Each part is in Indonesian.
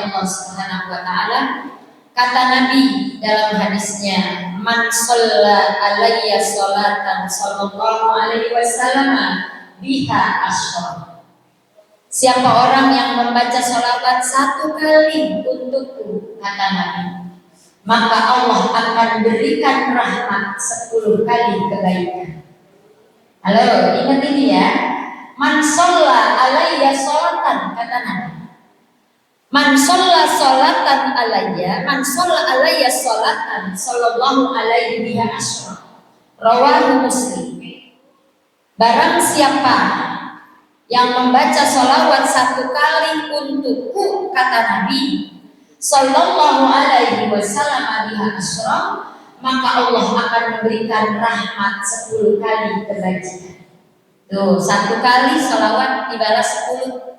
Allah Subhanahu wa taala. Kata Nabi dalam hadisnya, "Man shalla alayya sholatan sallallahu alaihi wasallam biha asyra." Siapa orang yang membaca sholawat 1 kali untukku, kata Nabi, maka Allah akan berikan rahmat 10 kali kebaikan. Halo, ingat ini ya. Man shalla alayya sholatan, kata Nabi. Man shalla sholatan alayya, man shalla alayya sholatan sallallahu alaihi biha asyra. Rawahu Muslim. Barang siapa yang membaca sholawat 1 kali untukku, kata Nabi sallallahu alaihi wasallam biha asyra, maka Allah akan memberikan rahmat 10 kali kebajikan. Tuh, 1 kali sholawat dibalas 10.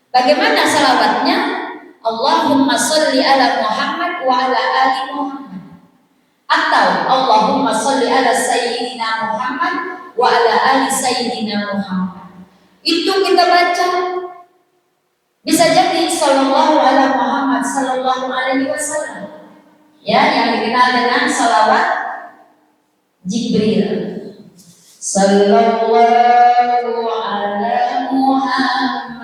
Bagaimana sholawatnya? Allahumma sholli ala Muhammad wa ala ali Muhammad, atau Allahumma sholli ala sayyidina Muhammad wa ala ali sayyidina Muhammad. Itu kita baca. Bisa jadi sallallahu ala Muhammad sallallahu alaihi wasallam, ya, yang dikenal dengan salawat Jibril. Sallallahu ala Muhammad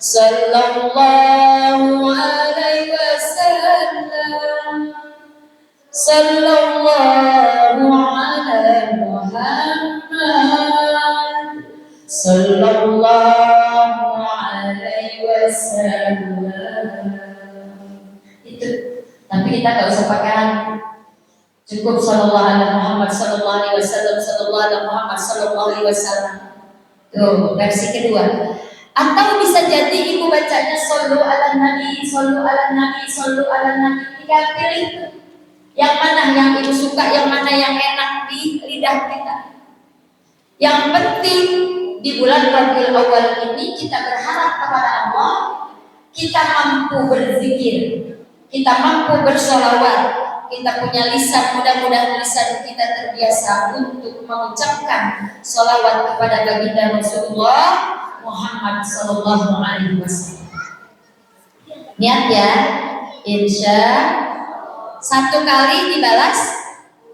sallallahu alaihi wasallam, sallallahu ala Muhammad sallallahu alaihi wasallam. Itu. Tapi kita gak usah pakai, cukup sallallahu ala Muhammad sallallahu alaihi wasallam, sallallahu ala Muhammad sallallahu alaihi wasallam. Tuh, versi kedua. Atau bisa jadi ibu bacanya sallu ala nabi, sallu ala nabi, sallu ala nabi. Tinggal pilih yang mana yang ibu suka, yang mana yang enak di lidah kita. Yang penting di bulan Rabiul Awal ini kita berharap kepada Allah, kita mampu berzikir, kita mampu bersolawat, kita punya lisan, mudah-mudahan lisan kita terbiasa untuk mengucapkan solawat kepada baginda Rasulullah Muhammad sallallahu alaihi wasallam. Niat ya, insya 1 kali dibalas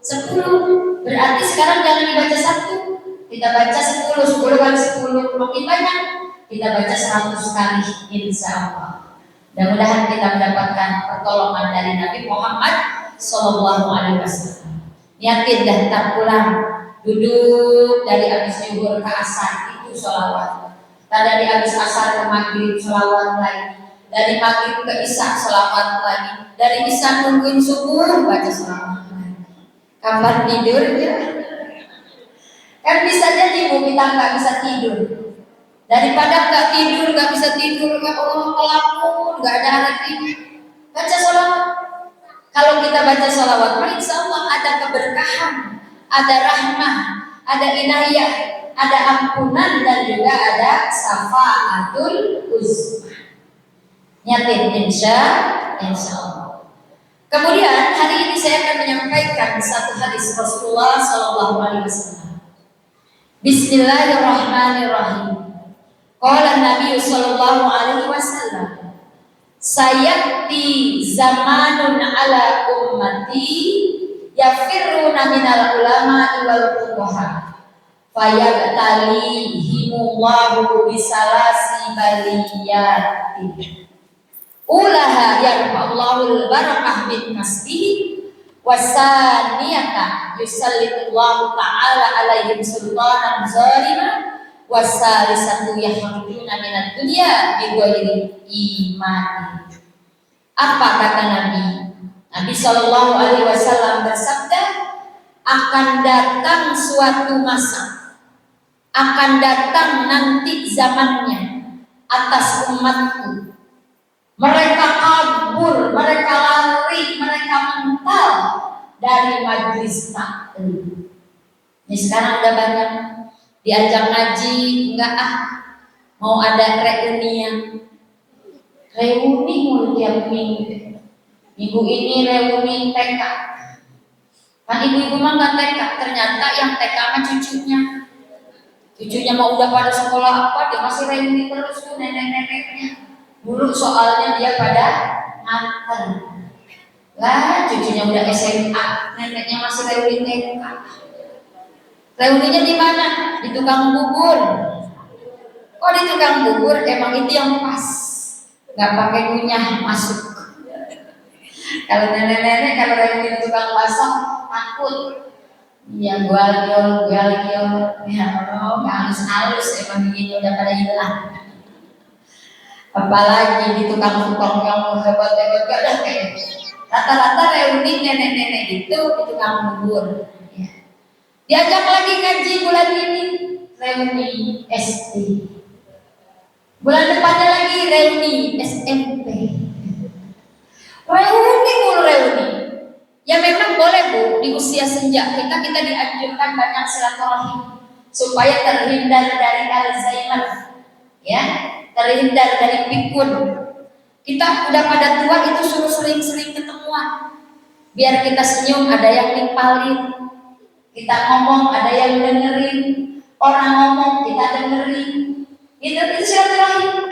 10. Berarti sekarang jangan dibaca 1, kita baca 10, 10 kali 10 makin banyak. Kita baca 100 kali insya Allah. Mudah-mudahan kita mendapatkan pertolongan dari Nabi Muhammad sallallahu alaihi wasallam. Niatin daftar pulang, duduk dari habis zuhur ke asar itu sholawat. Dari habis asar ke maghrib sholawat lagi. Dari maghrib ke isya sholawat lagi. Dari isya nungguin subuh baca sholawat lagi. Kapan tidur ya? Kan bisa jadi bu kita nggak bisa tidur. Daripada nggak tidur, nggak bisa tidur, ya Allah kelamun, nggak ada anak ini. Baca sholawat. Kalau kita baca sholawat, insya Allah ada keberkahan, ada rahmah, ada inayah, ada ampunan, dan juga ada syafaatul uzma. Nyatin insya Allah. Kemudian hari ini saya akan menyampaikan satu hadis Rasulullah sallallahu alaihi wasallam. Bismillahirrahmanirrahim. Qala Nabi sallallahu alaihi wasallam, sayati zamanun ala ummati yafirruna minal ulama wal fuqaha fayabtalihimullahu bisalasi baliyati ulaha yarfa'ullahul barakah bin kasbihi wasaniyata yusallitullahu ta'ala alaihim sultanan zalima wasalisatu yakhrujuna minad dunya bighairi iman. Apa kata Nabi? Nabi sallallahu alaihi wasallam bersabda, akan datang suatu masa, akan datang nanti zamannya atas umatku. Mereka kabur, mereka lari, mereka mental dari majlis taklim. Ini sekarang udah banyak diajak ngaji, enggak mau ada reuni mulu tiap minggu. Minggu ini reuni TK. Kan ibu-ibu mah nggak TK, ternyata yang TK mah cucunya. Cucunya mau udah pada sekolah apa, dia masih reuni terus tuh nenek-neneknya. Dulu soalnya dia pada nganter. Lah cucunya udah SMA, neneknya masih reuni TK. Reuninya di mana? Di tukang bubur. Oh di tukang bubur emang itu yang pas, nggak pakai ngunyah masuk. Kalau nenek-nenek kalau reuni di tukang bakso takut. Ya gua lagi ya Allah, halus-halus emang begini udah pada hilang. Apalagi di tukang tukang yang hebat-hebat gak ada kayak rata-rata reuni nenek-nenek itu di tukang bubur. Ya. Diajak lagi ngaji bulan ini reuni SD. Bulan depannya lagi reuni SMP. Reuni mulu reuni. Ya memang boleh Bu, di usia senja kita dianjurkan banyak silaturahim supaya terhindar dari Alzheimer, ya, terhindar dari pikun. Kita udah pada tua itu suruh sering-sering ketemuan, biar kita senyum ada yang nimpalin, kita ngomong ada yang dengerin, orang ngomong kita dengerin, itu silaturahim.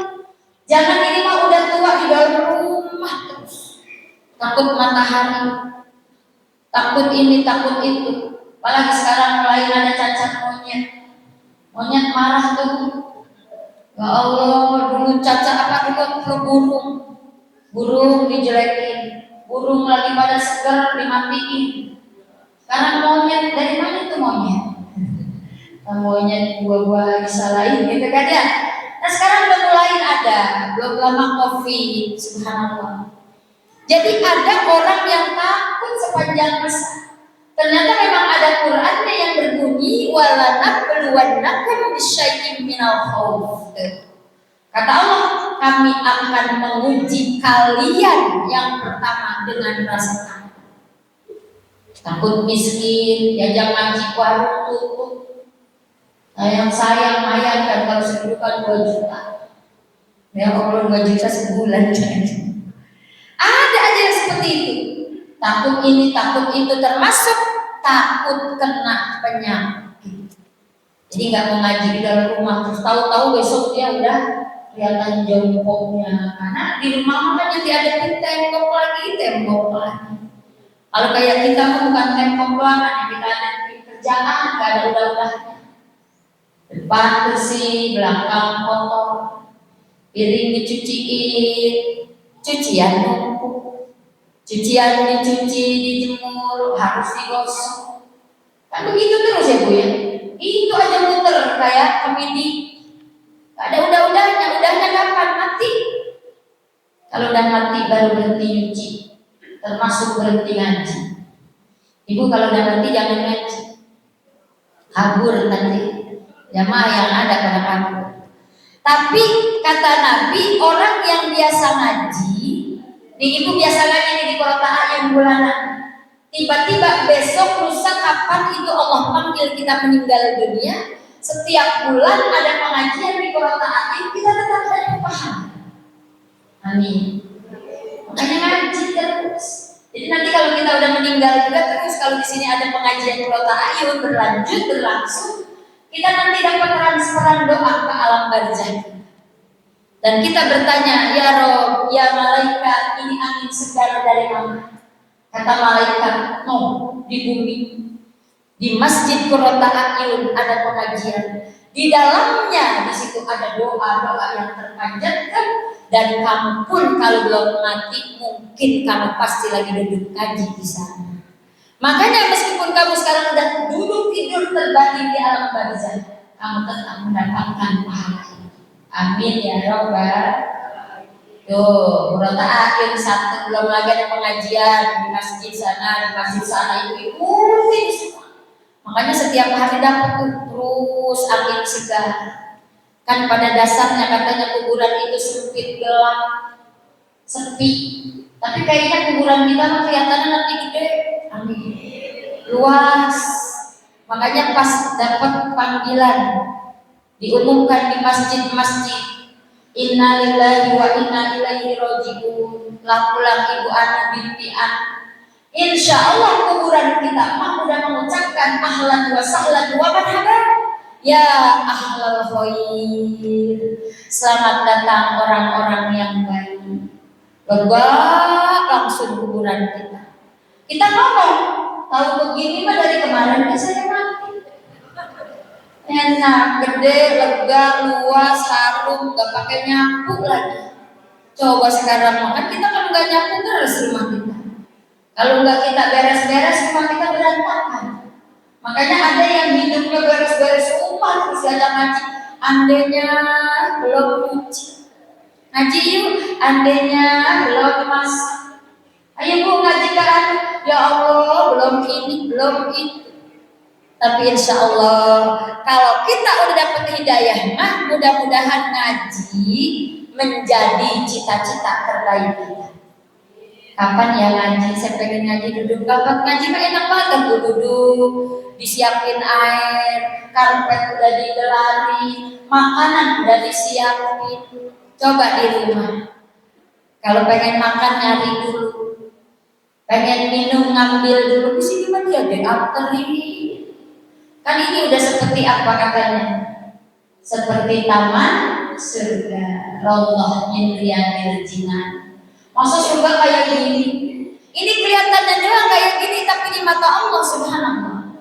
Jangan ini mah udah tua di dalam rumah terus, takut matahari. Takut ini, takut itu. Apalagi sekarang mulai ada cacat monyet. Monyet marah tuh. Ya Allah, dulu cacat apa dulu burung. Burung dijelekin. Burung lagi pada seger dimatiin. Karena monyet, dari mana itu monyet? Monyet buah-buah disalahin gitu kan ya. Nah sekarang udah mulai ada, belum lama COVID, subhanallah. Jadi ada orang yang takut sepanjang masa. Ternyata memang ada Qur'annya yang berbunyi walanabluwannakum bisyai'im minal khauf. Kata Allah, kami akan menguji kalian yang pertama dengan rasa takut. Takut miskin, diajak ngaji warung tutup. Sayang kan kalau sebulan 2 juta. Ya Allah 2 juta sebulan. Ada aja yang seperti itu. Takut ini, takut itu, termasuk takut kena penyakit. Jadi nggak mau ngaji di dalam rumah, terus tahu-tahu besok dia udah kelihatan jongkoknya. Karena di rumah kan jadi ada tembok lagi. Kalau kayak kita mah bukan tembok lagi, kita ada kerjaan, nggak ada udah-udahnya. Depan bersih, belakang kotor, piring dicuciin, cucian numpuk, cucian dicuci, dijemur, harus digosok. Kan begitu terus ya Bu ya. Itu aja muter kayak kemidi. Gak ada udahnya kapan mati? Kalau udah mati baru berhenti nyuci, termasuk berhenti ngaji. Ibu kalau udah mati jangan ngaji, kabur nanti. Jamaah yang ada pada kabur. Tapi kata Nabi, orang yang biasa ngaji, di ibu biasa ngaji di perkotaan yang bulanan, tiba-tiba besok lusa kapan itu Allah panggil kita meninggal dunia, setiap bulan ada pengajian di perkotaan ini, kita tetap ada paham. Amin. Makanya ngaji terus. Jadi nanti kalau kita udah meninggal juga terus, kalau di sini ada pengajian perkotaan berlangsung, kita nanti dapat transferan doa ke alam barzah. Dan kita bertanya, ya Rob, ya malaikat, ini angin segar dari mana? Kata malaikat, no, di bumi. Di Masjid Qurrata A'yun ada pengajian. Di dalamnya, di situ ada doa-doa yang terpanjatkan. Dan kamu pun kalau belum mati, mungkin kamu pasti lagi duduk ngaji di sana. Makanya meskipun kamu sekarang udah duduk tidur terbalik di alam barzah, kamu tetap mendapatkan pahala. Amin ya Rabbal. Tuh, Qurrata A'yun satu, belum lagi ada pengajian di masjid sana, itu ikuti semua. Makanya setiap hari dapat terus angin segar. Kan pada dasarnya katanya kuburan itu sempit, gelap, sepi. Tapi kayaknya kuburan kita mah kelihatannya nanti gede, amin, luas. Makanya pas dapat panggilan diumumkan di masjid-masjid, inna lillahi wa inna ilaihi raji'un, pulang ibu Anu binti An. Insya Allah kuburan kita mah udah mengucapkan ahlan wa sahlan wa marhaban, Ya ahlal khair, selamat datang orang-orang yang baik. Lega langsung kuburan kita. Kita ngomong, tahu begini mah dari kemarin saya mati. Enak, gede, lega, luas, harum, gak pakai nyapu lagi. Coba sekarang makan kita kalau nggak nyapu terus rumah kita. Kalau nggak kita beres-beres rumah kita berantakan. Makanya ada yang hidupnya beres-beres rumah terus ada ngaji. Andainya belum nyuci. Ngaji yuk, andainya belum masak. Ayo bu ngaji kan. Ya Allah belum ini, belum itu. Tapi insya Allah kalau kita udah dapat hidayah mah mudah-mudahan ngaji menjadi cita-cita terbaik kita. Kapan ya ngaji? Saya pengen ngaji duduk. Kapan ngaji mah enak banget duduk, disiapin air, karpet udah digelari, makanan udah disiapin. Coba di rumah. Kalau pengen makan nyari dulu, pengen minum ngambil dulu. Di sini mah dia dianterin. Kan ini udah seperti apa katanya? Seperti taman surga, Raudhah min riyadil jinan. Masa surga kayak gini? Ini kelihatannya doang kayak gini, tapi di mata Allah Subhanahu.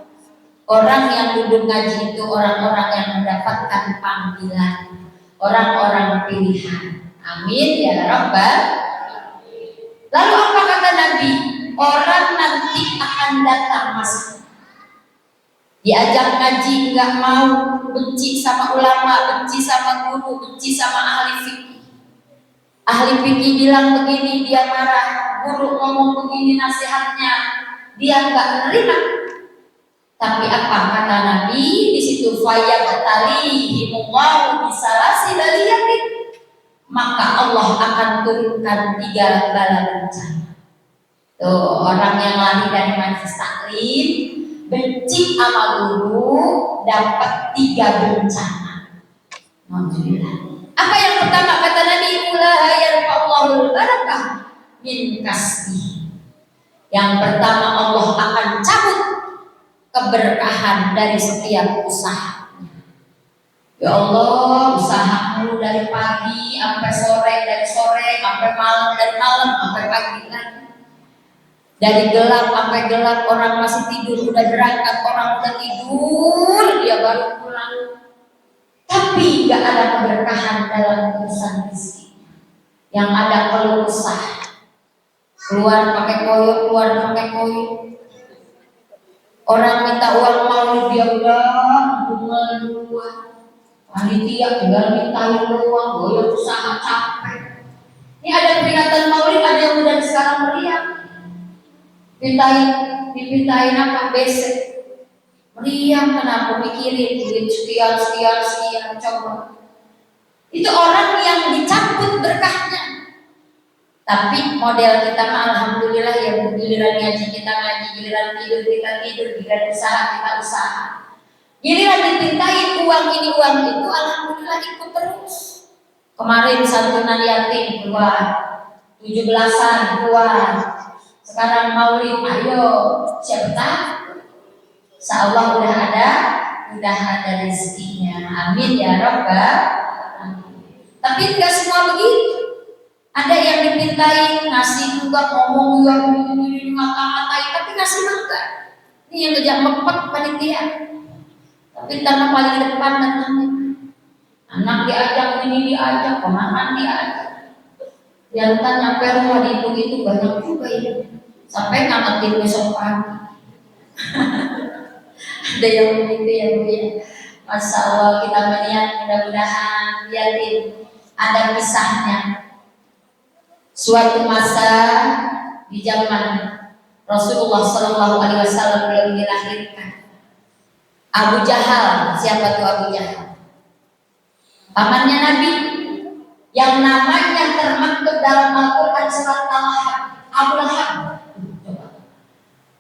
Orang yang duduk ngaji itu orang-orang yang mendapatkan panggilan, orang-orang pilihan. Amin ya Rabbal. Lalu apa kata Nabi? Orang nanti akan datang masa diajak ngaji nggak mau, benci sama ulama, benci sama guru, benci sama ahli fikih. Ahli fikih bilang begini dia marah, guru ngomong begini nasihatnya dia nggak menerima. Tapi apa kata Nabi di situ? Fayyabtalihimullahu bisalasi baliyatin, maka Allah akan turunkan 3 bala bencana. Tuh orang yang lari dari majelis taklim, benci sama guru, dapat 3 bencana. Alhamdulillah. Apa yang pertama kata Nabi? Ulaha yarfa'ullahul barakah min kasbi. Yang pertama Allah akan cabut keberkahan dari setiap usaha. Ya Allah, usaha mulu dari pagi sampai sore, dari sore sampai malam, dari malam sampai pagi lagi. Dari gelap sampai gelap, orang masih tidur, udah berangkat, orang udah tidur, dia baru pulang. Tapi gak ada keberkahan dalam urusan rezeki. Yang ada keluh kesah. Keluar pakai koyo, keluar pakai koyo. Orang minta uang maulid dia udah mengeluh. Panitia tinggal mintain uang, goyang usaha capek. Ini ada peringatan maulid, ada yang udah sekarang meriah. Dipintain apa? Besek. Meriam kenapa mikirin duit sekian coba. Itu orang yang dicabut berkahnya. Tapi model kita mah alhamdulillah ya, giliran ngaji kita ngaji, giliran tidur kita tidur, giliran usaha kita usaha. Giliran dipintain uang ini uang itu, alhamdulillah ikut terus. Kemarin santunan yatim keluar, 17-an keluar. Sekarang maulid, ayo siapa tahu? Insyaallah udah ada rezekinya. Amin ya Rabbal. Tapi enggak semua begitu. Ada yang dipintain ngasih juga, ngomong juga, ini ngata-ngatain, tapi ngasih enggak. Ini yang ngejak mepet panitia. Tapi karena paling depan datangnya. Anak diajak, ini diajak, pemahaman diajak. Yang kan nyampe rumah dihitung itu banyak juga ini. Sampai ngangetin besok pagi. Ada yang begitu ya Bu ya. Masya Allah, kita melihat mudah-mudahan lihatin ada kisahnya. Suatu masa di zaman Rasulullah Shallallahu Alaihi Wasallam belum dilahirkan, Abu Jahal, siapa tuh Abu Jahal? Pamannya Nabi yang namanya termaktub dalam Al-Quran surat Al-Lahab, Abu Lahab.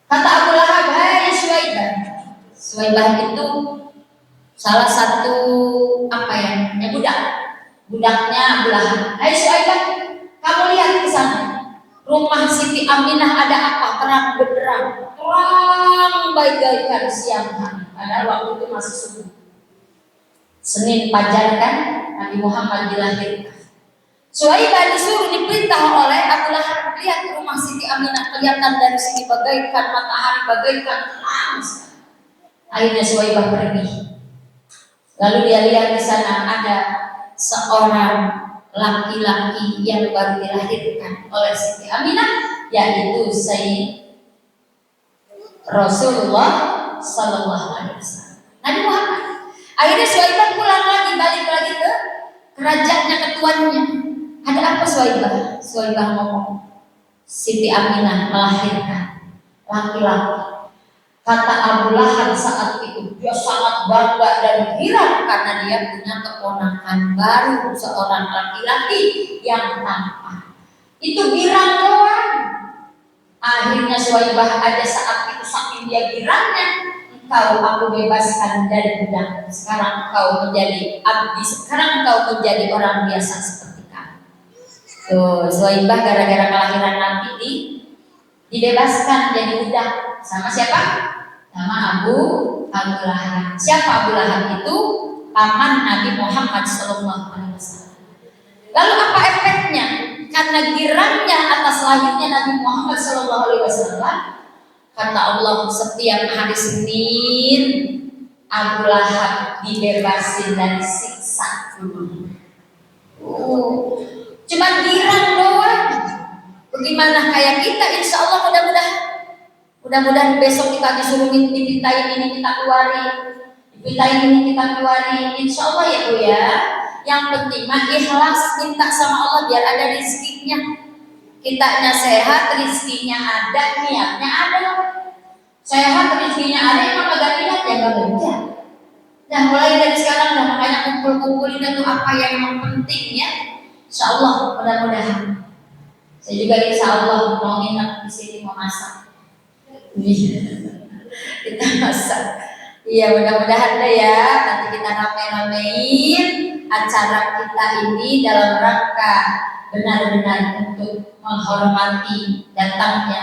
Kata Abu Lahab, hai Suwaibah. Suwaibah itu salah satu budaknya Abu Lahab. Hai Suwaibah, kamu lihat di sana, rumah Siti Aminah ada apa? Terang benderang, terang bagaikan siang hari. Padahal waktu itu masih subuh. Senin Fajar kan Nabi Muhammad dilahirkan. Suwaibah disuruh diperintah oleh Abu Lahab, lihat rumah Siti Aminah kelihatan dari sini bagaikan matahari, bagaikan terang. Akhirnya Suwaibah pergi. Lalu dia lihat di sana ada seorang laki-laki yang baru dilahirkan oleh Siti Aminah, yaitu Sayyid Rasulullah Sallallahu Alaihi Wasallam, Nabi Muhammad. Akhirnya Suwaibah pulang lagi, balik lagi ke kerajaannya, ketuannya. Ada apa Suwaibah? Suwaibah ngomong, Siti Aminah melahirkan laki-laki. Kata Abu Lahab saat itu, dia sangat bangga dan girang karena dia punya keponakan baru, seorang laki-laki yang tampan. Itu girang doang. Akhirnya Suwaibah ada saat itu saking dia girangnya, engkau aku bebaskan dari budak. Sekarang engkau menjadi abdi, sekarang engkau menjadi orang biasa seperti kamu. Tuh, Suwaibah gara-gara kelahiran Nabi dibebaskan jadi budak. Sama siapa? Sama Abu Lahab. Siapa Abu Lahab itu? Paman Nabi Muhammad Sallallahu Alaihi Wasallam. Lalu apa efeknya? Karena girangnya atas lahirnya Nabi Muhammad Sallallahu Alaihi Wasallam, kata Allah, setiap hari Senin Abu Lahab dibebasin dari siksa. Cuman girang doang. Bagaimana kayak kita? Insya Allah mudah-mudahan besok kita disuruh dipintain ini kita keluarin, dipintain ini kita keluarin. Insya Allah ya Bu ya. Yang penting mah ikhlas minta sama Allah biar ada rezekinya. Kitanya sehat, rezekinya ada, niatnya ada. Sehat, rezekinya ada, emang kagak niat ya gak kerja. Dan mulai dari sekarang dah makanya kumpul-kumpulin itu apa yang memang penting ya. Insya Allah mudah-mudahan. Saya juga insya Allah mau nginep di sini mau masak. Kita masak. Iya mudah-mudahan deh ya. Nanti kita rame-ramein acara kita ini dalam rangka benar-benar untuk menghormati datangnya,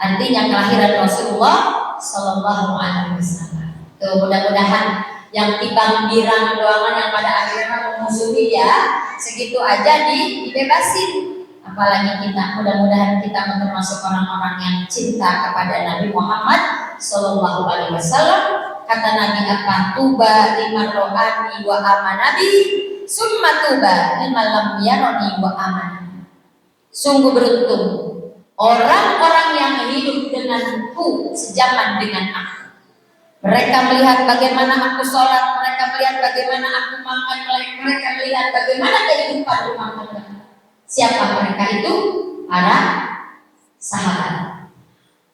artinya kelahiran Rasulullah Sallallahu Alaihi Wasallam. Tuh mudah-mudahan yang timbang girang doangan yang pada akhirnya memusuhi ya segitu aja dibebasin. Apalagi kita, mudah-mudahan kita termasuk orang-orang yang cinta kepada Nabi Muhammad Sallallahu Alaihi Wasallam. Kata Nabi apa? Tuba liman rohani wa amanabi, summa tuba liman lam yaroni wa amanabi. Sungguh beruntung orang-orang yang hidup denganku sejaman dengan aku. Mereka melihat bagaimana aku sholat, mereka melihat bagaimana aku makan, mereka melihat bagaimana kehidupan rumah tangga. Siapa mereka itu? Para sahabat.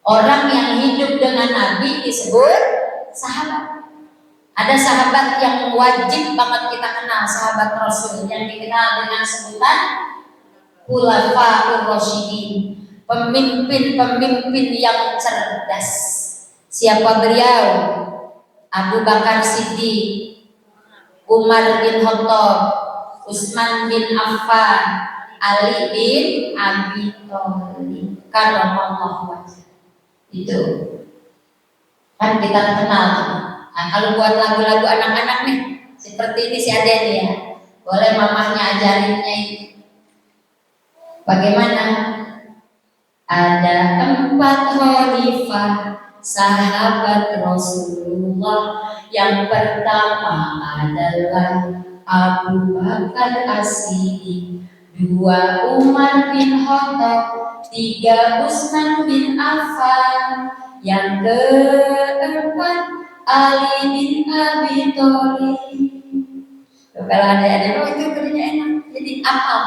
Orang yang hidup dengan Nabi disebut sahabat. Ada sahabat yang wajib banget kita kenal, sahabat Rasul yang dikenal dengan sebutan Khulafaur Rasyidin, pemimpin-pemimpin yang cerdas. Siapa beliau? Abu Bakar Siddiq, Umar bin Khattab, Utsman bin Affan, Ali bin Abi Thalib karramallahu wajhah. Itu kan kita kenal. Nah, kalau buat lagu-lagu anak-anak nih seperti ini si Aden ya, boleh mamahnya ajarinnya itu. Bagaimana? Ada 4 khalifah sahabat Rasulullah. Yang pertama adalah Abu Bakar As-Siddiq, 2 Umar bin Khattab, 3 Utsman bin Affan, yang keempat Ali bin Abi Thalib. Kalau ada itu kerjanya enak, jadi apal.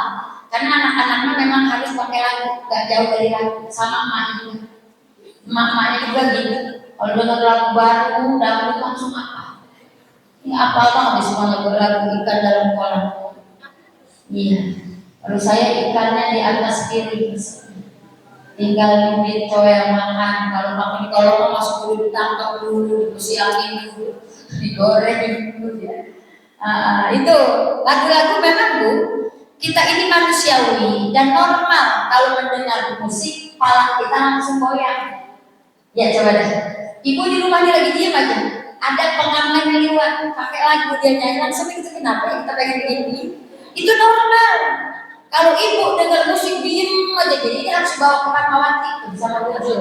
Karena anak-anaknya memang harus pakai lagu, gak jauh dari lagu, sama emaknya. Emak-emaknya juga gitu. Kalau dengar lagu baru, dahulu langsung apa? Ini apal banget semuanya berlagu ikan dalam kolam. Iya. Kalau saya ikannya di atas piring, tinggal nyubit coel makan. Kalau makan di kolam masuk dulu, ditangkap dulu, dikasih angin dulu, digoreng dulu ya. Itu lagu-lagu memang Bu, kita ini manusiawi dan normal kalau mendengar musik, kepala kita langsung goyang. Ya coba deh, Ibu di rumahnya lagi diam aja, ada pengamen lewat pakai lagu dia nyanyi langsung itu kenapa kita pengen begini? Itu normal. Kalau ibu dengar musik diem aja, jadi ini harus bawa ke Fatmawati sama Bujur.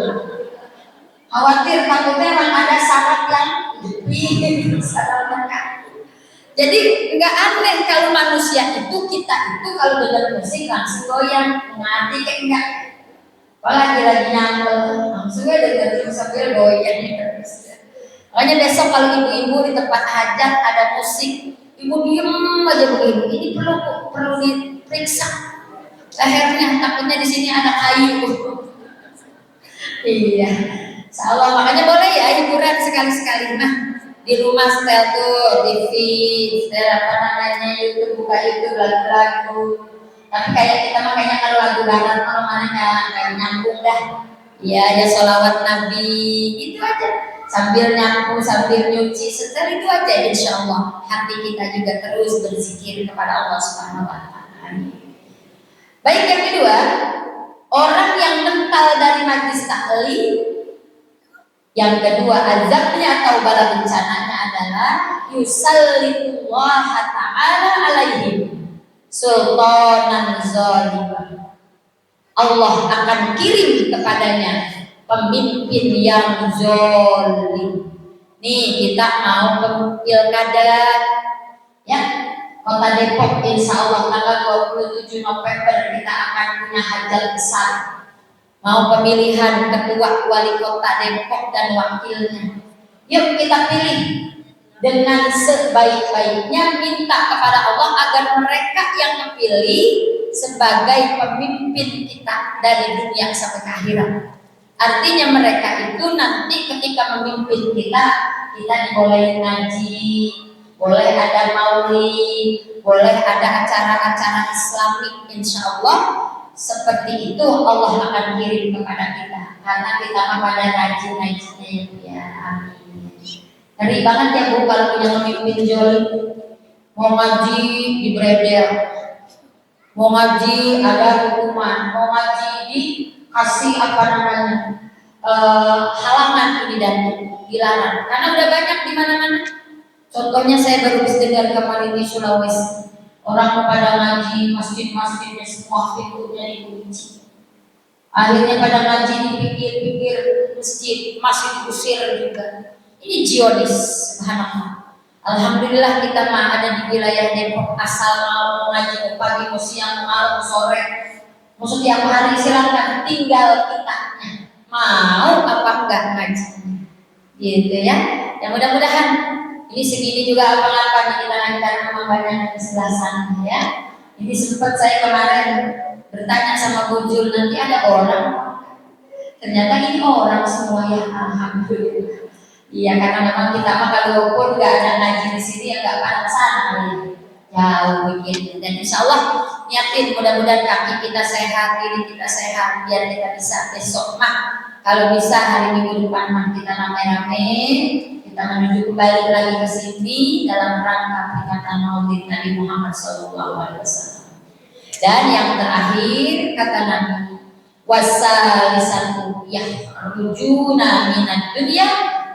Khawatir takutnya memang ada syarat yang jadi nggak aneh kalau manusia itu kita itu kalau dengar musik langsung goyang, ngerti kayak enggak? Apalagi lagi nyambel langsung aja dengar sambil goyang terus. Makanya besok kalau ibu-ibu di tempat hajat ada musik, ibu diem aja begini. Ini perlu diperiksa lehernya, takutnya di sini ada kayu. Iya, insyaallah. Makanya boleh ya hiburan sekali-sekali mah di rumah setel tuh TV, setel apa namanya YouTube, buka YouTube lagu-lagu. Tapi kayak kita mah kayaknya kalau lagu barat kalau mana nggak nyambung dah. Iya, ya sholawat Nabi itu aja. Sambil nyapu, sambil nyuci, setel itu aja, insya Allah hati kita juga terus berzikir kepada Allah Subhanahu Wa Taala. Baik, yang kedua, orang yang mental dari majlis taklim, yang kedua azabnya atau bala bencananya adalah yusallitullah ta'ala alaihim sultanan zalim. Allah akan kirim kepadanya pemimpin yang zalim. Nih kita mau ke pilkada ya, Kota Depok, insya Allah tanggal 27 November kita akan punya hajat besar. Mau pemilihan ketua wali kota Depok dan wakilnya. Yuk kita pilih dengan sebaik-baiknya, minta kepada Allah agar mereka yang dipilih sebagai pemimpin kita dari dunia sampai ke akhirat. Artinya mereka itu nanti ketika memimpin kita dibolehin ngaji, boleh ada maulid, boleh ada acara-acara Islamik, insya Allah seperti itu Allah akan kirim kepada kita karena kita pada rajin-rajinnya ya. Amin. Ngeri banget ya Bu kalau punya pemimpin jolim, mau ngaji dibredel, mau ngaji ada hukuman, mau ngaji dikasih apa namanya halangan ini dan dilarang karena udah banyak di mana-mana. Contohnya saya baru bisa dengar kemarin di Sulawesi, orang pada ngaji masjid-masjidnya semua pintunya dikunci. Akhirnya pada ngaji di pinggir-pinggir masjid masih diusir juga. Ini Zionis, subhanallah. Alhamdulillah kita mah ada di wilayah Depok, asal mau ngaji pagi, mau siang, mau malam, mau sore, mau setiap hari silakan, tinggal kitanya mau apa enggak ngaji, gitu ya. Yang mudah-mudahan ini segini juga apa-apa kita karena memang banyak di sebelah sana ya. Ini sempat saya kemarin bertanya sama Bu Jul, nanti ada orang, ternyata ini orang semua ya, alhamdulillah. Iya, karena memang kita mah kalau pun nggak ada ngaji di sini ya nggak pada sana jauh begini. Dan insya Allah niatin mudah-mudahan kaki kita sehat, diri kita sehat, biar kita bisa besok mah kalau bisa hari Minggu depan mah kita rame-rame kita menuju kembali lagi ke sini dalam rangka peringatan Maulid Nabi Muhammad SAW. Dan yang terakhir kata Nabi, wasalisatu yahrujuna minad dunya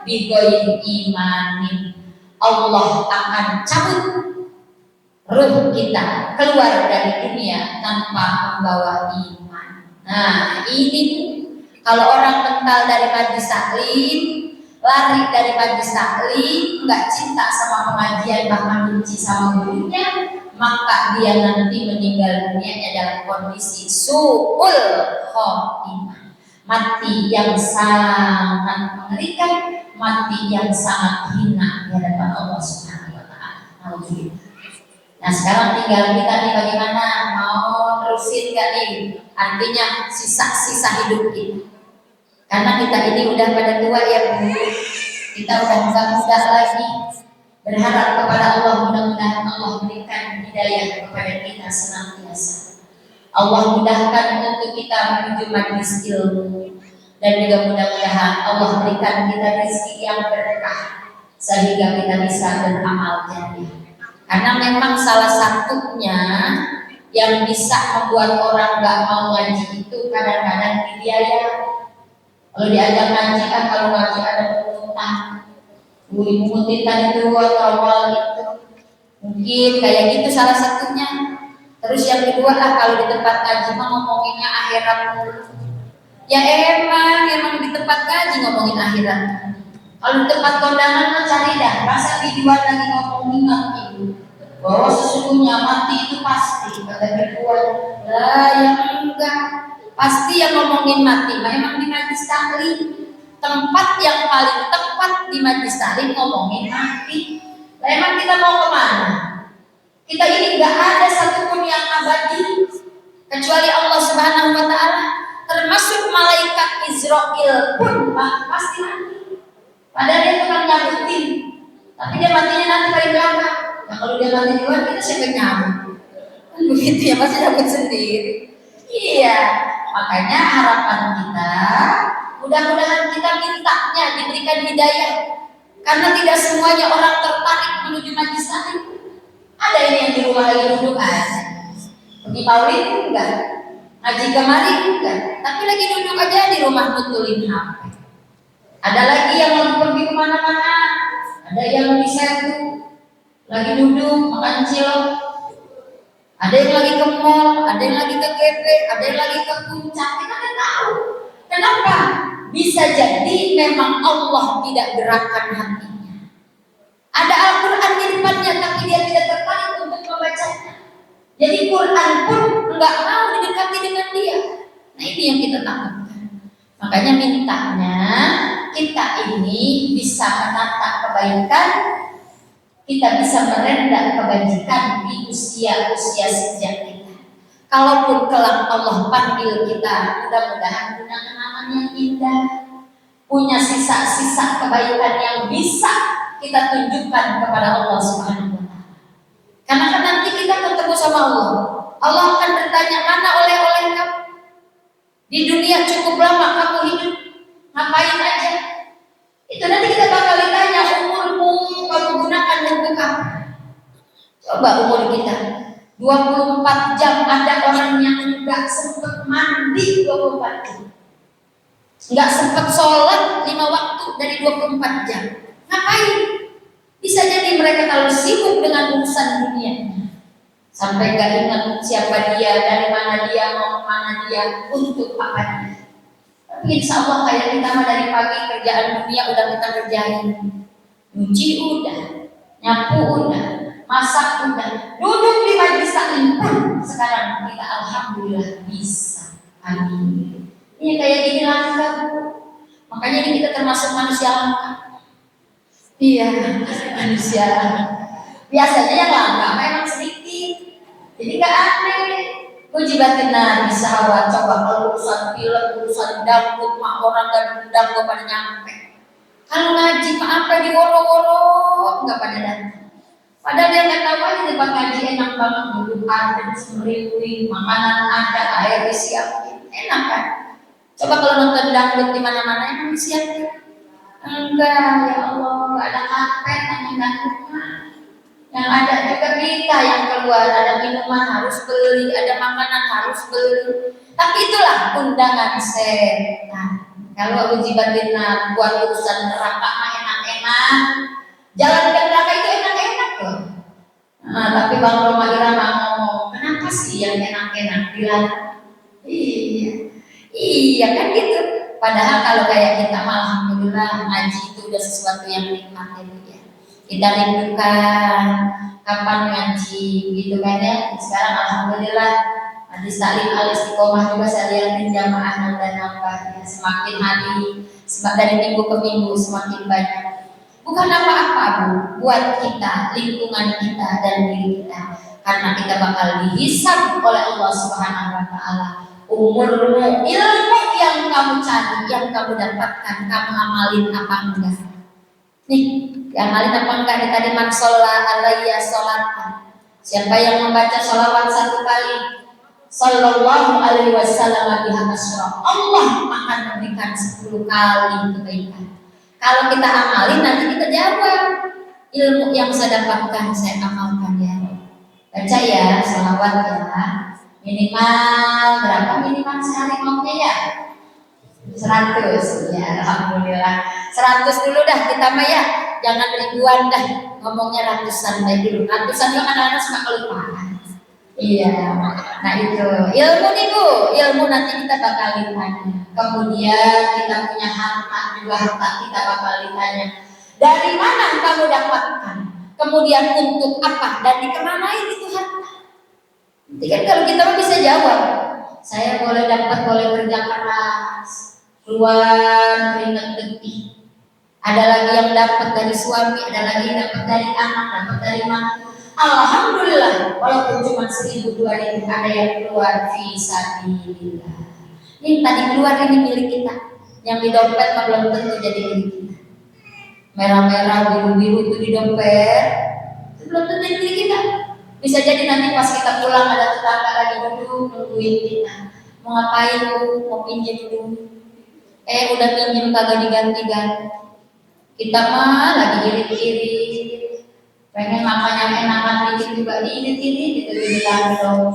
bighairi imanin. Allah akan cabut ruh kita keluar dari dunia tanpa membawa iman. Nah ini kalau orang mental dari majlis taklim, lari dari majlis taklim, nggak cinta sama pengajian bahkan benci sama gurunya, maka dia nanti meninggal dunianya dalam kondisi su'ul khotimah, mati yang sangat mengerikan, mati yang sangat hina di hadapan Allah Subhanahu Wa Taala. Nah sekarang tinggal kita nih bagaimana mau terusin gak nih, artinya sisa-sisa hidup kita. Karena kita ini udah pada tua ya Bu, kita udah nggak muda lagi. Berharap kepada Allah mudah-mudahan Allah berikan hidayah kepada kita senantiasa. Allah mudahkan untuk kita menuju majlis ilmu. Dan juga mudah-mudahan Allah berikan kita rezeki yang berkah sehingga kita bisa beramal jariah. Karena memang salah satunya yang bisa membuat orang nggak mau ngaji itu kadang-kadang biaya. Kalau diajak ngaji kan kalau ngaji ada utang dimungutin tadi itu awal itu. Mungkin kayak gitu salah satunya. Terus yang kedua lah, kalau di tempat ngaji mah ngomonginnya akhirat mulu. Ya emang di tempat ngaji ngomongin akhirat. Kalau di tempat kondangan mah cari dah, masa dijual lagi ngomongin mati. Bahwa sesungguhnya mati itu pasti, kata kedua. Lah yang enggak, pasti yang ngomongin mati. Memang di majlis taklim tempat yang paling tepat di majlis taklim ngomongin mati. Lah emang kita mau kemana? Kita ini enggak ada satupun yang abadi kecuali Allah Subhanahu wa taala, termasuk malaikat Israil pun pasti mati. Padahal dia tukang nyabutin, tapi dia matinya nanti paling belakang. Nah kalau dia mati duluan, kita siapa nyambut? Kan begitu ya, masih nyambut sendiri. Iya, makanya harapan kita, mudah-mudahan kita mintanya diberikan hidayah, karena tidak semuanya orang tertarik menuju majlis taklim. Ada ini yang di rumah lagi duduk aja, pergi maulid enggak, ngaji kemarin enggak, tapi lagi duduk aja di rumah nutulin HP. Ada lagi yang lagi pergi kemana-mana, ada yang di Setu lagi duduk makan cilok, ada yang lagi ke mall, ada yang lagi ke GP, ada yang lagi ke puncak. Kita kan tahu kenapa. Bisa jadi memang Allah tidak gerakkan hatinya. Ada Al-Quran di depannya, tapi dia tidak tertarik untuk membacanya. Jadi Quran pun enggak mau didekati dengan dia. Nah ini yang kita takutkan. Makanya mintanya kita ini bisa menata kebaikan, kita bisa merendah kebajikan di usia-usia sejak kita. Kalaupun kelak Allah panggil kita, mudah-mudahan punya kenangan yang indah, punya sisa-sisa kebaikan yang bisa kita tunjukkan kepada Allah Subhanahu wa taala. Karena kan nanti kita ketemu sama Allah. Allah akan bertanya, mana oleh-oleh kamu? Di dunia cukup lama kamu hidup, ngapain aja? Itu nanti kita bakal ditanya, umurmu kamu gunakan untuk apa? Coba umur kita 24 jam, ada orang yang enggak sempat mandi 24 jam, enggak sempat sholat 5 waktu dari 24 jam. Ngapain? Bisa jadi mereka kalau sibuk dengan urusan dunia sampai enggak ingat siapa dia, dari mana dia, mau kemana dia, untuk apa dia. Tapi insya Allah kayak kita mah dari pagi kerjaan dunia udah kita kerjain, nyuci udah, nyapu udah, masak udah, duduk di majlis taklim pun sekarang kita alhamdulillah bisa. Amin. Ini kayak gini langka Bu. Makanya ini kita termasuk manusia langka. Iya, manusia langka. Biasanya yang langka memang sedikit, jadi gak aneh. Kujibatin Nabi sahabat, coba kalau urusan film, urusan dangdut, mah orang dan gak pada nyampe. Kalau ngaji mah apa di woro-woro nggak pada datang. Padahal dia nggak tahu aja tempat ngaji enak banget, duduk ada, semeriwing, makanan ada, air disiapin, enak kan? Coba kalau nonton dangdut di mana-mana emang disiapin? Enggak, ya Allah, nggak ada karpet nonton dangdut mah. Yang ada juga kita yang keluar, ada minuman harus beli, ada makanan harus beli. Tapi itulah undangan setan. Kalau ujibatin buat urusan neraka mah enak-enak, jalan ke neraka itu enak-enak loh. Nah, tapi Bang Roma Irama ngomong, kenapa sih yang enak-enak dilarang? Iya kan gitu. Padahal kalau kayak kita mah alhamdulillah ngaji itu udah sesuatu yang nikmat itu ya. Kita rindukan kapan ngaji gitu kan ya. Sekarang alhamdulillah majlis taklim Al-Istiqomah juga saya lihatin jamaah nambah ya. Semakin hari dari minggu ke minggu semakin banyak. Bukan apa-apa Bu, buat kita, lingkungan kita dan diri kita, karena kita bakal dihisab oleh Allah Subhanahu wa taala. Umurmu, ilmu yang kamu cari, yang kamu dapatkan, kamu amalin apa enggak? Nih, yang amalin apa enggak? Nih tadi man sholat alayya sholatan. Siapa yang membaca sholawat 1 kali, sallallahu alaihi wasallam biha asyra, Allah akan memberikan 10 kali kebaikan. Kalau kita amalin nanti kita jawab, ilmu yang saya dapatkan saya amalkan ya. Baca ya sholawat ya. Minimal berapa minimal sehari maunya ya? 100 ya, alhamdulillah. 100 dulu dah kita mah ya. jangan ribuan dah, ngomongnya ratusan deh dulu. Ratusan juga anak-anak suka kelupaan. Iya, nah itu ilmu nih Bu, ilmu nanti kita bakal ditanya. Kemudian kita punya harta juga, harta kita bakal ditanya. Dari mana kamu dapatkan? Kemudian untuk apa? Dan dikemanain itu harta? Jadi kan kalau kita bisa jawab, saya boleh dapat, boleh kerja keras, keluar keringat getih. Ada lagi yang dapat dari suami, ada lagi yang dapat dari anak, dapat dari mantu. Alhamdulillah, walaupun cuma 1.000 2.000 ada yang keluar fisabilillah. Ini tadi keluar ini milik kita, yang di dompet belum tentu jadi milik kita. Merah-merah, biru-biru itu di dompet, itu belum tentu jadi milik kita. Bisa jadi nanti pas kita pulang ada tetangga lagi duduk nungguin kita. Mau ngapain Bu? Mau pinjam dulu. Udah pinjam kagak diganti-ganti. Kita mah lagi irit-irit. Pengen makan yang enakan dikit juga diirit-irit gitu dibilang dong.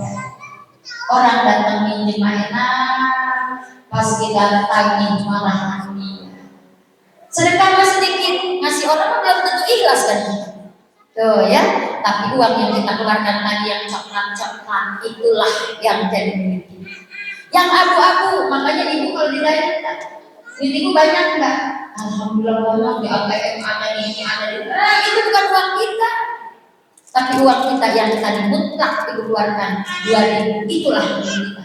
Orang datang pinjam enak, pas kita tagih malah ngasih. Sedekah mah sedikit, ngasih orang belum tentu ikhlas kan. Tuh ya, tapi uang yang kita keluarkan tadi yang coklat-coklat itulah yang jadi milik kita. Yang abu-abu, makanya ibu kalau ditanya, ibu banyak enggak? Alhamdulillah banyak, di ATM ada di ini ada di. Itu bukan uang kita, tapi uang kita yang tadi mutlak dikeluarkan 2.000, itulah milik kita.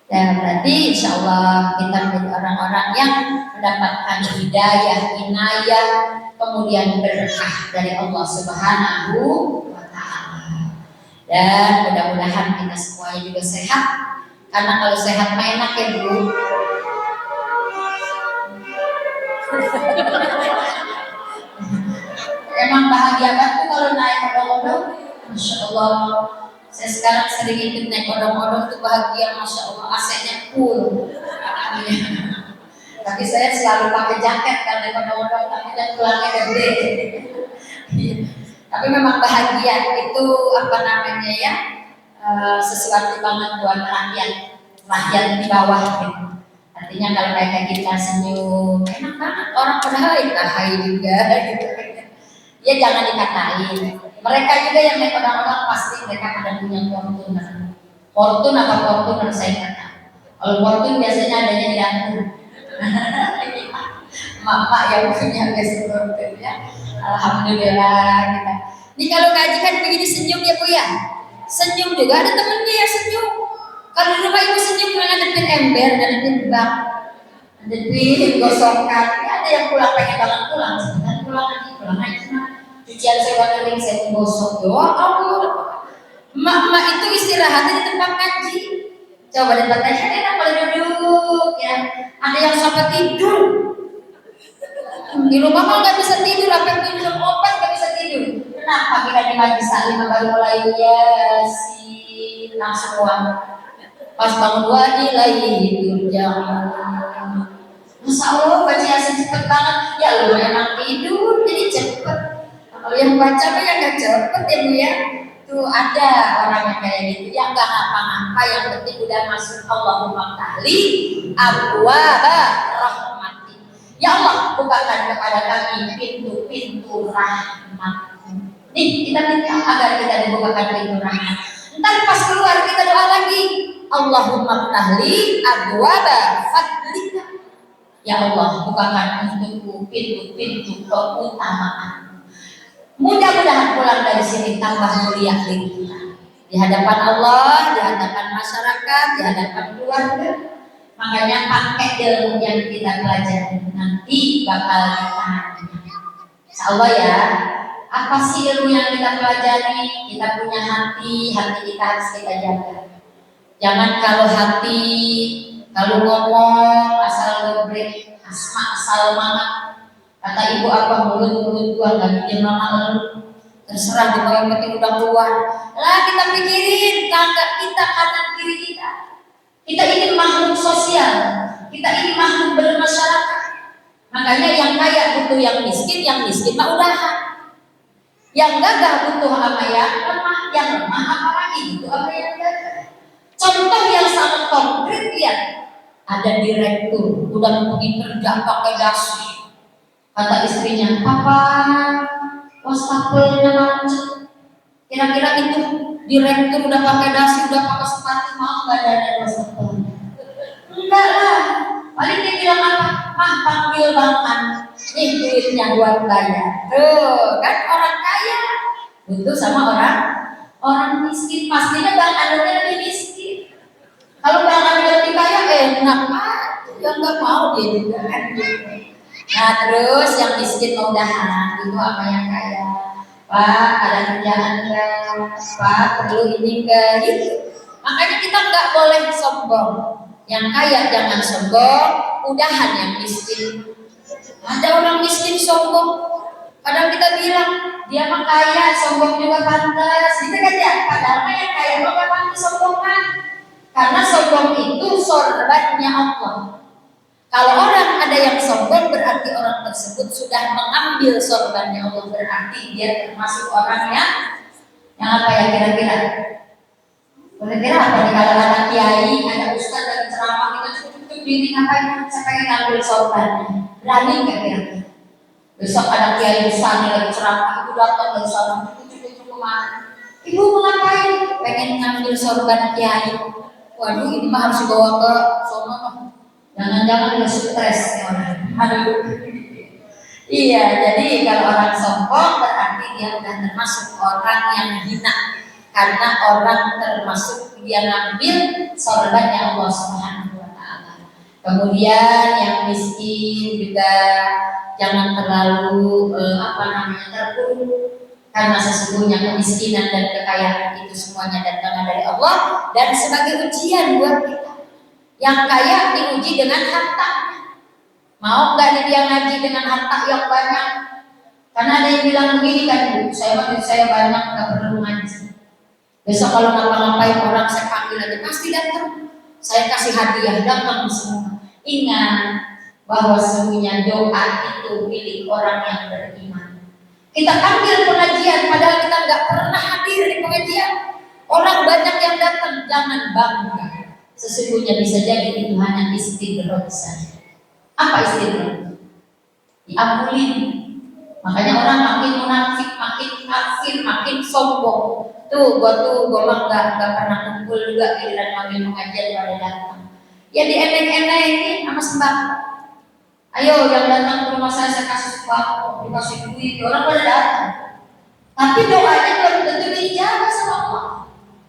Dan berarti insya Allah kita menjadi orang-orang yang mendapatkan hidayah, inayah, kemudian berkah dari Allah Subhanahu wa Ta'ala. Dan mudah-mudahan kita semuanya juga sehat, karena kalau sehat mah enak ya Bu. Emang bahagia banget kalau naik odong-odong, Masya Allah. Saya sekarang sering ikut naik odong-odong tuh bahagia, Masya Allah, AC-nya full. Tapi saya selalu pakai jaket kalau naik odong-odong, tapi dan tulangnya gede. Tapi memang bahagia itu apa namanya ya, sesuatu banget buat rakyat di bawah gitu. Artinya kalau kayak kita senyum, enak banget, orang pada hai juga gitu. Ya jangan dikatain. Mereka juga yang naik orang-orang pasti mereka ada punya Fortuner. Fortune apa Fortuner saya kata. Kalau Fortune biasanya adanya di dapur. Mak yang punya guys Fortune ya. Alhamdulillah kita. Ini kalau gaji kan begini senyum ya Bu ya. Senyum juga ada temennya ya senyum. Kalau di rumah ibu senyum ngadepin ember, ngadepin bak, ngadepin gosokan. Ada yang pulang pengen banget pulang, sebentar pulang lagi. Cucian saya kering, saya gosok doang. Mak itu istirahatnya di tempat ngaji. Coba di tempatnya enak kalau duduk ya. Ada yang sampai tidur. Di rumah mah nggak bisa tidur, apa yang minum obat nggak bisa tidur. Kenapa kita di majlis taklim baru mulai Yasin langsung uang. Pas bangun wajib lagi jangan. Masya Allah baca Yasin cepet banget. Ya lu emang tidur jadi cepet. Kalau yang baca mah yang nggak cepet ya Bu ya. Tuh ada orang yang kayak gitu, yang nggak apa-apa, yang penting udah masuk Allahumma tahli abwaaba rahmati. Ya Allah bukakan kepada kami pintu-pintu rahmat. Nih kita minta agar kita dibukakan pintu rahmat. Ntar pas keluar kita doa lagi, Allahumma tahli abwaaba fadlika. Ya Allah bukakan untukku pintu-pintu keutamaan. Mudah-mudahan pulang dari sini tambah mulia diri kita di hadapan Allah, di hadapan masyarakat, di hadapan keluarga. Makanya pakai ilmu yang kita pelajari, nanti bakal ditanya. Insya Allah ya, apa sih ilmu yang kita pelajari? Kita punya hati kita harus kita jaga. Jangan kalau hati, kalau ngomong asal ngebrek, asal mangat. Kata ibu apa mulut gua nggak bikin mama lu, terserah di yang penting udah keluar. Lah kita pikirin tangga kita, kanan kiri kita. Kita ini makhluk sosial, kita ini makhluk bermasyarakat. Makanya yang kaya butuh yang miskin mah udahan. Yang gagah butuh sama yang lemah apalagi butuh sama yang gagah. Contoh yang sangat konkret ya, ada direktur udah pergi kerja pakai dasi. Kata istrinya, "Papa, wastafelnya macet. Kira-kira itu direktur udah pakai dasi, udah pakai sepatu, mau nggak ada wastafel?" Enggak lah. Paling dia bilang apa? "Mah, panggil Bang An. Nih duitnya buat bayar." Tuh, kan orang kaya butuh sama orang miskin. Pastinya Bang An lebih miskin. Kalau Bang An lebih kaya, enak aja. Yang nggak mau dia juga kan. Nah terus yang miskin mudahan itu apa yang kaya? Pak, ada kerjaan enggak? Pak, perlu ini enggak? Gitu. Makanya kita nggak boleh sombong. Yang kaya jangan sombong, udahan yang miskin. Ada orang miskin sombong. Kadang kita bilang dia mah kaya, sombong juga pantas. Gitu kan ya? Padahal yang kaya mah gak pantas sombong kan? Karena sombong itu sorbannya Allah. Kalau orang ada yang sombong berarti orang tersebut sudah mengambil sorbannya Allah, berarti dia termasuk orang yang apa ya kira-kira? Kira-kira apa nih kalau ada kiai, ada ustaz dan ceramah kita cukup diri ngapain? Saya pengen ambil sorbannya, berani nggak kira-kira? Besok ada kiai besar nih lagi ceramah, itu datang dari sana, cukup kemana? Ibu mau ngapain? Pengen ngambil sorban kiai. Waduh, ini mah harus dibawa ke sono. Jangan-jangan udah stres ya orang. Aduh. Iya, jadi kalau orang sombong berarti dia udah termasuk orang yang hina, karena orang termasuk dia ngambil sorbannya Allah Subhanahu wa taala. Kemudian yang miskin juga jangan terlalu terpuruk, karena sesungguhnya kemiskinan dan kekayaan itu semuanya datang dari Allah dan sebagai ujian buat kita. Yang kaya diuji dengan harta. Mau nggak dia ngaji dengan harta yang banyak? Karena ada yang bilang begini kan, Bu, saya banyak nggak perlu ngaji. Besok kalau ngapa-ngapain orang saya panggil aja pasti datang. Saya kasih hadiah, datang semua. Ingat bahwa sesungguhnya doa itu milik orang yang beriman. Kita ambil pengajian padahal kita nggak pernah hadir di pengajian. Orang banyak yang datang, jangan bangga. Sesungguhnya bisa jadi itu hanya istidroj saja. Apa istidroj? Diampuni. Makanya orang makin munafik, makin kafir, makin sombong. Gua mah nggak pernah kumpul juga giliran makin pengajian pada datang. Ya dieneng-enengin sama sembako. Ayo yang datang ke rumah saya kasih sembako, dikasih duit, orang pada datang. Tapi doanya belum tentu diijabah sama Allah.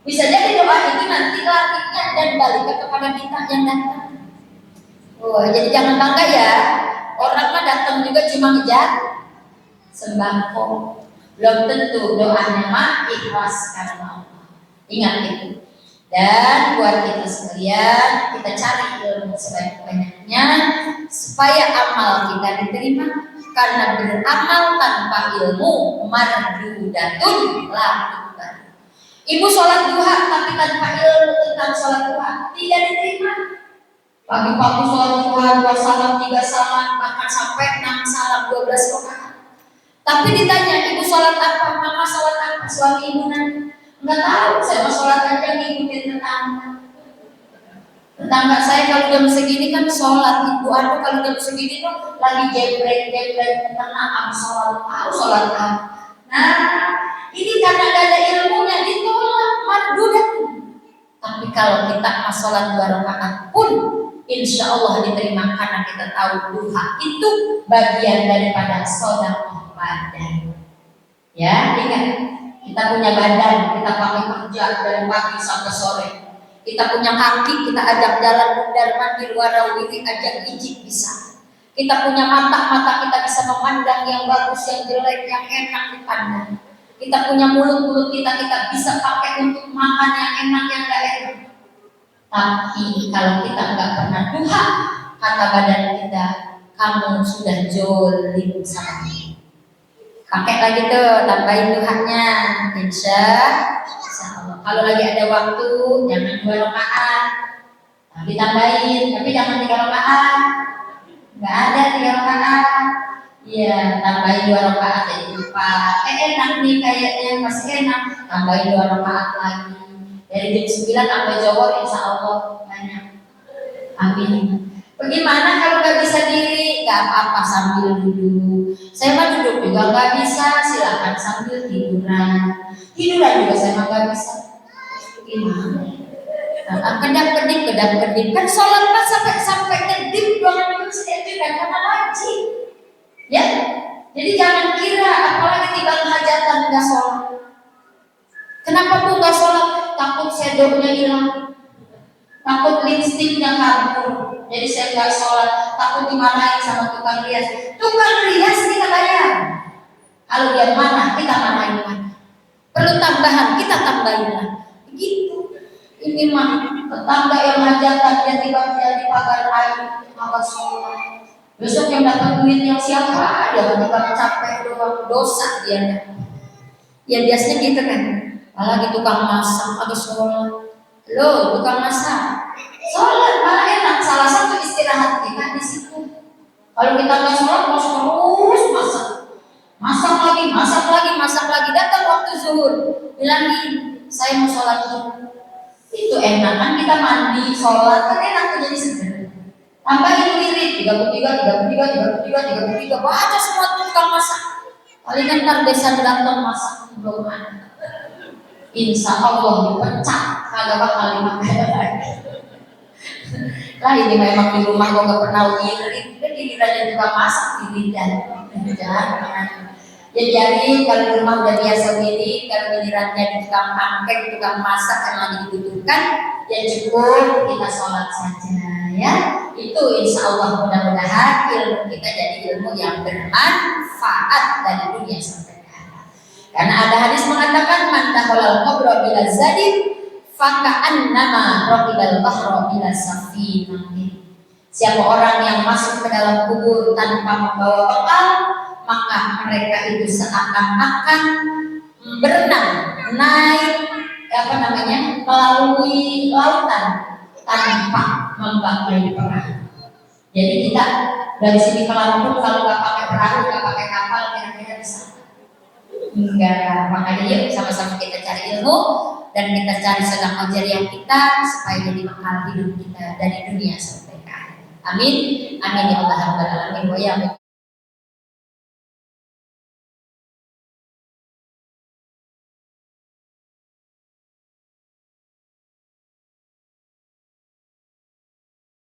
Bisa jadi doa itu nanti larinya dan balik kepada kita yang datang. Jadi jangan bangga ya. Orang mah datang juga cuma ngejar sembako. Belum tentu doanya mah ikhlas karena Allah. Ingat itu. Dan buat kita sekalian, kita cari ilmu sebanyak-banyaknya supaya amal kita diterima. Karena beramal tanpa ilmu mardudatun la tuqbal. Ibu sholat duha tapi tanpa ilmu tentang sholat duha tidak diterima. Pagi-pagi sholat duha 2 salam 3 salam bahkan sampai 6 salam 12 rakaat. Tapi ditanya ibu sholat apa, mama sholat apa, suami ibu nanya, nggak tahu, saya mau sholat aja ngikutin tetangga saya kalau jam segini kan sholat, ibu aku kalau jam segini tuh lagi jebrek tenang aku sholat apa. Nah ini karena gak ada ilmunya ditolak mardudat. Tapi kalau kita sholat 2 rakaat pun insya Allah diterima karena kita tahu duha itu bagian daripada sedekah badan. Ya, ingat kita punya badan, kita pakai kerja dari pagi sampai sore. Kita punya kaki, kita ajak jalan mundar mandir warawiri, ajak ijik bisa. Kita punya mata kita bisa memandang yang bagus, yang jelek, yang enak dipandang. Kita punya mulut kita bisa pakai untuk makan yang enak, yang gak enak. Tapi kalau kita nggak pernah duha, kata badan kita, kamu sudah jolim sama dia. Pakai lagi tuh, tambahin duhanya, insya Allah. Kalau lagi ada waktu, jangan 2 rakaat, tapi tambahin, tapi jangan 3 rakaat. Nggak ada 3 rakaat. Iya, tambahin 2 rakaat jadi 4. Enak nih kayaknya, masih enak. Tambahin 2 rakaat lagi. Dari jam 9 sampai Johor insya Allah banyak. Amin. Bagaimana kalau nggak bisa diri nggak apa-apa sambil duduk. Saya mah duduk juga nggak bisa, silakan sambil tiduran. Tiduran juga saya mah nggak bisa. Gimana? Kedap-kedip kan sholat pas sampai kedip doang itu kan karena wajib. Ya, jadi jangan kira apalagi tiba hajatan nggak sholat. Kenapa tuh nggak sholat? Takut sedoknya hilang, takut lipstiknya kabur. Jadi saya nggak sholat, takut dimarahin sama tukang rias. Tukang rias kita bayar. Kalau dia mana, kita marahin lagi. Perlu tambahan, kita tambahin lagi. Begitu. Ini mah tetangga yang hajatan dia tiba-tiba di pagar air, nggak sholat. Besok yang dapat duit yang siapa? Dia kan capek doang, dosa dia. Ya biasanya gitu kan. Apalagi tukang masak, habis sholat. Loh, tukang masak. Sholat malah enak. Salah satu istirahat kita di situ. Kalau kita nggak sholat, mau terus masak. Masak lagi. Datang waktu zuhur, bilangin, saya mau sholat dulu. Itu enak kan kita mandi, sholat kan enak tuh jadi seger. Tambahin wirid 33, baca semua tukang masak. Palingan ntar desa datang masak belum ada. Insya Allah dipecat, kagak bakal dimakan lagi. Lah ini memang di rumah gua gak pernah wirid, kan gilirannya tukang masak wiridan. Jangan. Ya jadi kalau di rumah udah biasa wirid, kalau gilirannya di tukang angkek, tukang masak yang lagi dibutuhkan, ya cukup kita sholat saja ya. Itu insya Allah mudah-mudahan ilmu kita jadi ilmu yang bermanfaat dari dunia sampai akhirat. Karena ada hadis mengatakan man dakhalal qabra bila zadin faka'annama raqibal bahra bila safinah. Siapa orang yang masuk ke dalam kubur tanpa membawa bekal, maka mereka itu seakan-akan berenang naik melalui lautan tanpa memakai perahu. Jadi kita dari sini ke Lampung kalau nggak pakai perahu, nggak pakai kapal, kira-kira bisa? Enggak. Makanya yuk sama-sama kita cari ilmu dan kita cari sedekah jariah kita supaya jadi bekal hidup kita dari dunia sampai ke akhir. Amin. Amin ya Allah rabbal alamin.